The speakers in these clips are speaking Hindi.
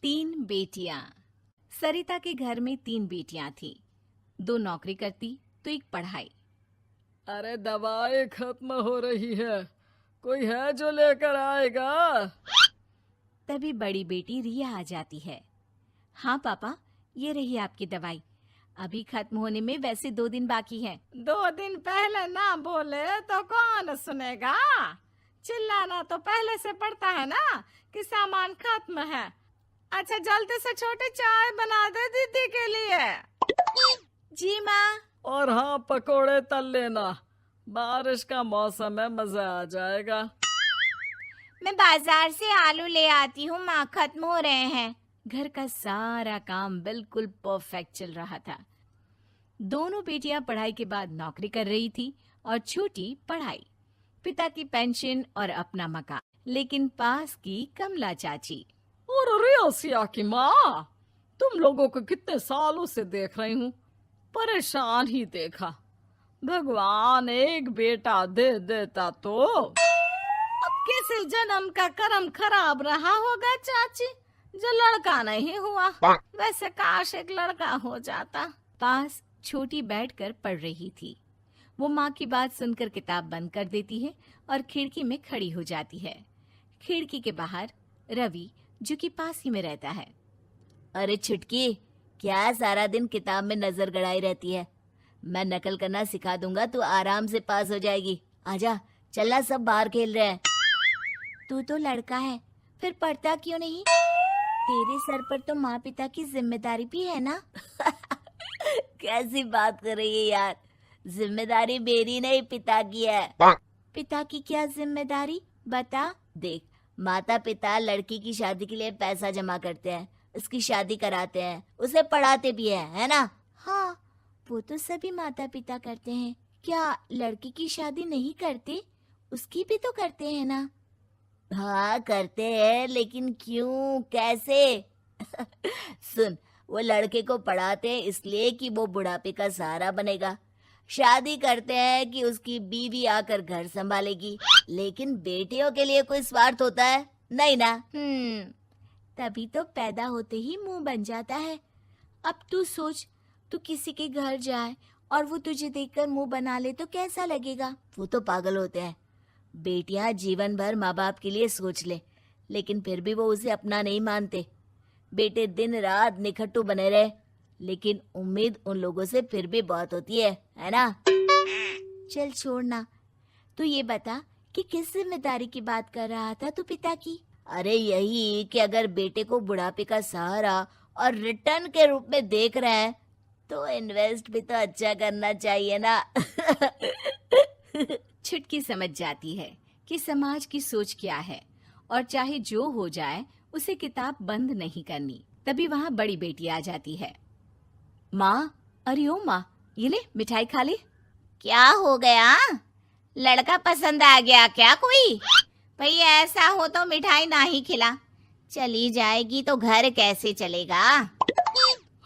तीन बेटियां। सरिता के घर में तीन बेटियां थीं। दो नौकरी करती तो एक पढ़ाई। अरे दवाई खत्म हो रही है, कोई है जो लेकर आएगा? तभी बड़ी बेटी रिया आ जाती है। हाँ पापा, ये रही आपकी दवाई। अभी खत्म होने में वैसे 2 दिन बाकी है। 2 दिन पहले ना बोले तो कौन सुनेगा? चिल्लाना तो पहले से पड़ता है ना कि सामान खत्म है। अच्छा जल्दी से छोटी चाय बना दे दीदी के लिए। जी माँ। और हाँ, पकोड़े तल लेना, बारिश का मौसम है, मजा आ जाएगा। मैं बाजार से आलू ले आती हूँ माँ, खत्म हो रहे हैं। घर का सारा काम बिल्कुल परफेक्ट चल रहा था। दोनों बेटियां पढ़ाई के बाद नौकरी कर रही थी और छोटी पढ़ाई, पिता की पेंशन और अपना मकान। लेकिन पास की कमला चाची। और रियासिया की माँ, तुम लोगों को कितने सालों से देख रही हूँ, परेशान ही देखा। भगवान एक बेटा दे देता तो। अब किसी जन्म का कर्म खराब रहा होगा चाची, जो लड़का नहीं हुआ। वैसे काश एक लड़का हो जाता। पास छोटी बैठकर पढ़ रही थी। वो माँ की बात सुनकर किताब बंद कर देती है और खिड़की में खड़ी हो जाती है। खिड़की के बाहर रवि, जो कि पास ही में रहता है। अरे छुटकी, क्या सारा दिन किताब में नजर गड़ाई रहती है? मैं नकल करना सिखा दूंगा, तू आराम से पास हो जाएगी। आजा, चलना, सब बाहर खेल रहे हैं। तू तो लड़का है, फिर पढ़ता क्यों नहीं? तेरे सर पर तो माँ पिता की जिम्मेदारी भी है ना। कैसी बात कर रही है यार? जिम्मेदारी मेरी नहीं, पिता की है। पिता की क्या जिम्मेदारी, बता। देख, माता पिता लड़की की शादी के लिए पैसा जमा करते हैं, उसकी शादी कराते हैं, उसे पढ़ाते भी है ना? हाँ, वो तो सभी माता पिता करते हैं। क्या लड़की की शादी नहीं करते? उसकी भी तो करते हैं ना। हाँ करते हैं, लेकिन क्यों, कैसे? सुन, वो लड़के को पढ़ाते हैं इसलिए कि वो बुढ़ापे का सहारा बनेगा। शादी करते हैं कि उसकी बीवी आकर घर संभालेगी। लेकिन बेटियों के लिए कोई स्वार्थ होता है? नहीं ना। तभी तो पैदा होते ही मुंह बन जाता है। अब तू सोच, तू किसी के घर जाए और वो तुझे देखकर मुंह बना ले तो कैसा लगेगा? वो तो पागल होते हैं। बेटियां जीवन भर माँ बाप के लिए सोच ले, लेकिन फिर भी वो उसे अपना नहीं मानते। बेटे दिन रात निखट्टू बने रहे, लेकिन उम्मीद उन लोगों से फिर भी बहुत होती है ना? चल छोड़ना, तू ये बता कि किस जिम्मेदारी की बात कर रहा था तू पिता की? अरे यही कि अगर बेटे को बुढ़ापे का सहारा और रिटर्न के रूप में देख रहे हैं तो इन्वेस्ट भी तो अच्छा करना चाहिए ना। छुटकी समझ जाती है कि समाज की सोच क्या है और चाहे जो हो जाए उसे किताब बंद नहीं करनी। तभी वहाँ बड़ी बेटी आ जाती है। माँ, अरे ओ माँ, ये ले मिठाई खा ले। क्या हो गया? लड़का पसंद आ गया क्या कोई? भाई ऐसा हो तो मिठाई ना ही खिला, चली जाएगी तो घर कैसे चलेगा?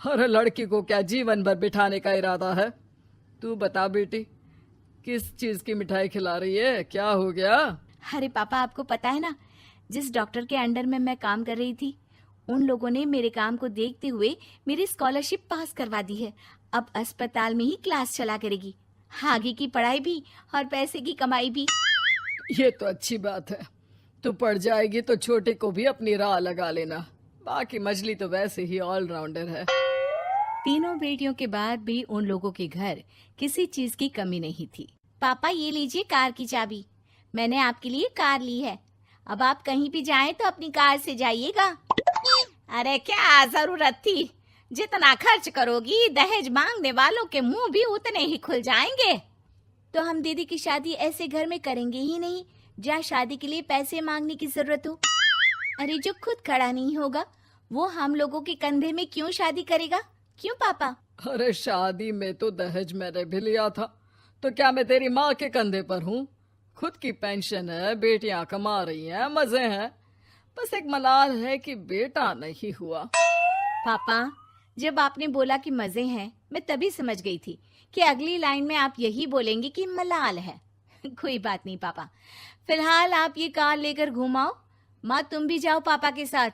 अरे लड़की को क्या जीवन भर बिठाने का इरादा है? तू बता बेटी, किस चीज की मिठाई खिला रही है? क्या हो गया? अरे पापा, आपको पता है ना, जिस डॉक्टर के अंडर में मैं काम कर रही थी, उन लोगों ने मेरे काम को देखते हुए मेरी स्कॉलरशिप पास करवा दी है। अब अस्पताल में ही क्लास चला करेगी, आगे की पढ़ाई भी और पैसे की कमाई भी। ये तो अच्छी बात है। तू पढ़ जाएगी तो छोटे को भी अपनी राह लगा लेना। बाकी मछली तो वैसे ही ऑलराउंडर है। तीनों बेटियों के बाद भी उन लोगों के घर किसी चीज की कमी नहीं थी। पापा, ये लीजिए कार की चाबी, मैंने आपके लिए कार ली है। अब आप कहीं भी जाएं तो अपनी कार से जाइएगा। अरे क्या जरूरत थी? जितना खर्च करोगी दहेज मांगने वालों के मुंह भी उतने ही खुल जाएंगे। तो हम दीदी की शादी ऐसे घर में करेंगे ही नहीं जहाँ शादी के लिए पैसे मांगने की जरूरत हो। अरे जो खुद खड़ा नहीं होगा वो हम लोगों के कंधे में क्यों शादी करेगा? क्यों पापा? अरे शादी में तो दहेज मैंने भी लिया था, तो क्या मैं तेरी माँ के कंधे पर हूँ? खुद की पेंशन है, बेटियां कमा रही हैं, मजे हैं। बस एक मलाल है कि बेटा नहीं हुआ। पापा, जब आपने बोला कि मजे हैं, मैं तभी समझ गई थी कि अगली लाइन में आप यही बोलेंगे कि मलाल है। कोई बात नहीं पापा, फिलहाल आप ये कार लेकर घुमाओ। माँ, तुम भी जाओ पापा के साथ।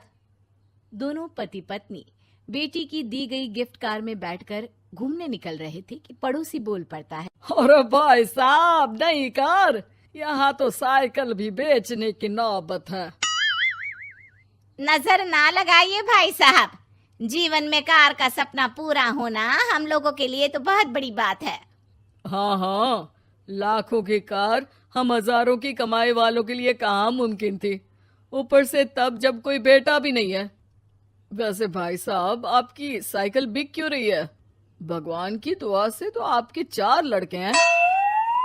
दोनों पति पत्नी बेटी की दी गई गिफ्ट कार में बैठकर घूमने निकल रहे थे कि पड़ोसी बोल पड़ता है। अरे भाई साहब, नई कार, यहाँ तो साइकिल भी बेचने की नौबत है। नजर ना लगाइए भाई साहब, जीवन में कार का सपना पूरा होना हम लोगों के लिए तो बहुत बड़ी बात है। हाँ हाँ, लाखों की कार हम हजारों की कमाई वालों के लिए कहाँ मुमकिन थी, ऊपर से तब जब कोई बेटा भी नहीं है। वैसे भाई साहब, आपकी साइकिल बिक क्यों रही है? भगवान की दुआ से तो आपके 4 लड़के हैं।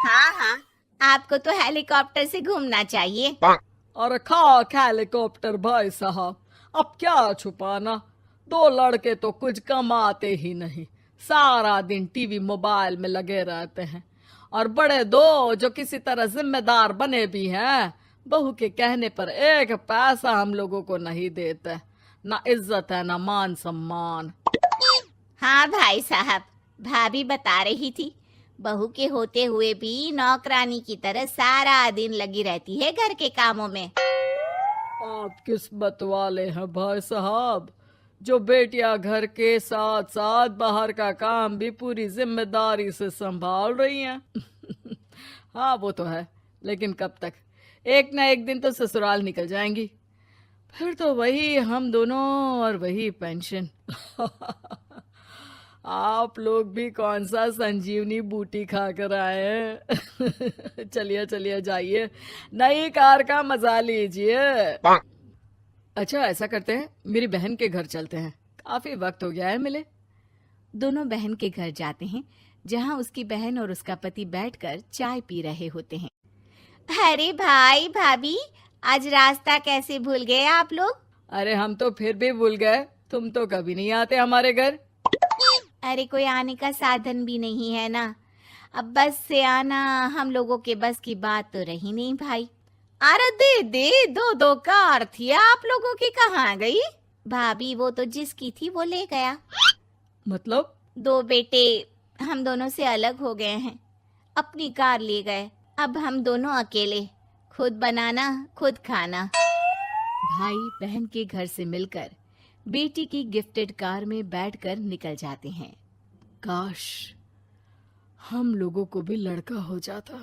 हाँ हाँ, आपको तो हेलीकॉप्टर से घूमना चाहिए। और खाक हेलीकॉप्टर भाई साहब, अब क्या छुपाना, 2 लड़के तो कुछ कमाते ही नहीं, सारा दिन टीवी मोबाइल में लगे रहते हैं। और बड़े 2 जो किसी तरह जिम्मेदार बने भी हैं, बहू के कहने पर 1 पैसा हम लोगों को नहीं देते, ना इज्जत है ना मान सम्मान। हाँ भाई साहब, भाभी बता रही थी, बहू के होते हुए भी नौकरानी की तरह सारा दिन लगी रहती है घर के कामों में। आप किस्मत वाले हैं भाई साहब, जो बेटियां घर के साथ साथ बाहर का काम भी पूरी जिम्मेदारी से संभाल रही हैं। हाँ वो तो है, लेकिन कब तक? एक ना एक दिन तो ससुराल निकल जाएंगी, फिर तो वही हम दोनों और वही पेंशन। आप लोग भी कौन सा संजीवनी बूटी खा कर आए हैं? चलिए चलिए, जाइए, नई कार का मजा लीजिए। अच्छा ऐसा करते हैं, मेरी बहन के घर चलते हैं, काफी वक्त हो गया है मिले। दोनों बहन के घर जाते हैं, जहाँ उसकी बहन और उसका पति बैठकर चाय पी रहे होते हैं। अरे भाई भाभी, आज रास्ता कैसे भूल गए आप लोग? अरे हम तो फिर भी भूल गए, तुम तो कभी नहीं आते हमारे घर। अरे कोई आने का साधन भी नहीं है ना, अब बस से आना हम लोगों के बस की बात तो रही नहीं भाई। अरे दीदी, 2 कार थी आप लोगों की, कहाँ गई? भाभी वो तो जिसकी थी वो ले गया। मतलब? 2 बेटे हम दोनों से अलग हो गए हैं, अपनी कार ले गए, अब हम दोनों अकेले, खुद बनाना खुद खाना। भाई बहन के घर से मिलकर बेटी की गिफ्टेड कार में बैठकर निकल जाते हैं। काश हम लोगों को भी लड़का हो जाता।